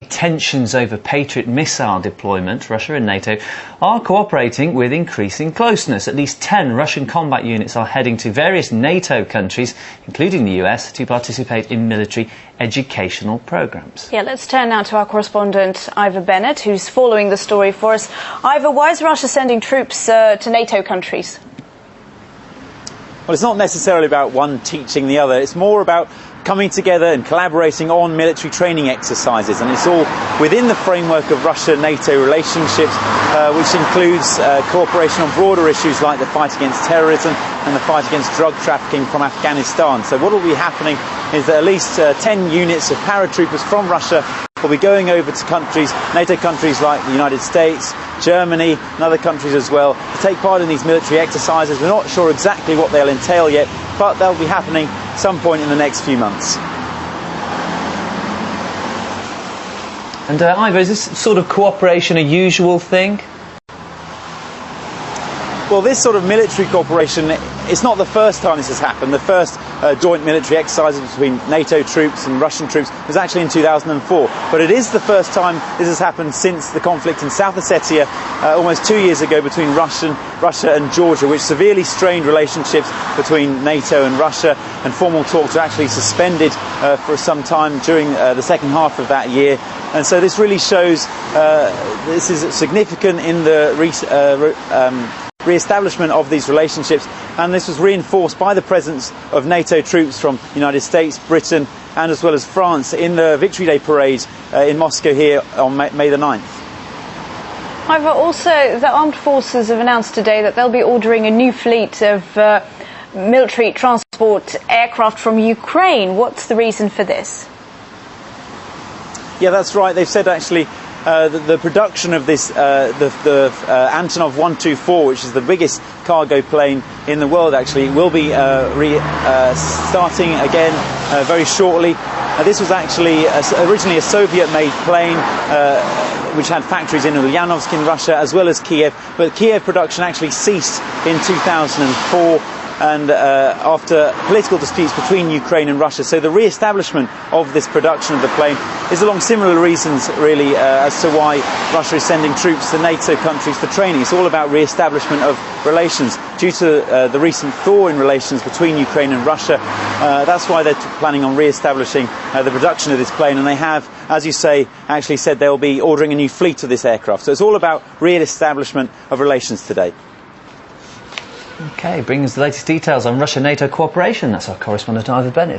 Tensions over Patriot missile deployment, Russia and NATO are cooperating with increasing closeness. At least 10 Russian combat units are heading to various NATO countries, including the US, to participate in military educational programs. Yeah, let's turn now to our correspondent Ivor Bennett, who's following the story for us. Ivor, why is Russia sending troops to NATO countries? Well, it's not necessarily about one teaching the other. It's more about coming together and collaborating on military training exercises, and it's all within the framework of Russia-NATO relationships, which includes cooperation on broader issues like the fight against terrorism and the fight against drug trafficking from Afghanistan. So what will be happening is that at least 10 units of paratroopers from Russia will be going over to countries, NATO countries like the United States, Germany and other countries as well, to take part in these military exercises. We're not sure exactly what they'll entail yet, but they'll be happening some point in the next few months. And Ivor, is this sort of cooperation a usual thing? Well, this sort of military cooperation, it's not the first time this has happened. The first joint military exercises between NATO troops and Russian troops was actually in 2004. But it is the first time this has happened since the conflict in South Ossetia almost 2 years ago between Russia and Georgia, which severely strained relationships between NATO and Russia, and formal talks were actually suspended for some time during the second half of that year. And so this really shows this is significant in the re-establishment of these relationships, and this was reinforced by the presence of NATO troops from the United States, Britain and as well as France in the Victory Day parade in Moscow here on May the 9th. However, also the armed forces have announced today that they'll be ordering a new fleet of military transport aircraft from Ukraine. What's the reason for this? Yeah, that's right. They've said actually the production of this, the Antonov 124, which is the biggest cargo plane in the world, actually, will be starting again very shortly. This was actually originally a Soviet-made plane, which had factories in Ulyanovsk in Russia as well as Kiev, but Kiev production actually ceased in 2004. And after political disputes between Ukraine and Russia. So the re-establishment of this production of the plane is along similar reasons, really, as to why Russia is sending troops to NATO countries for training. It's all about re-establishment of relations. Due to the recent thaw in relations between Ukraine and Russia, that's why they're planning on re-establishing the production of this plane. And they have, as you say, actually said they'll be ordering a new fleet of this aircraft. So it's all about re-establishment of relations today. OK, bringing us the latest details on Russia-NATO cooperation. That's our correspondent Ivor Bennett.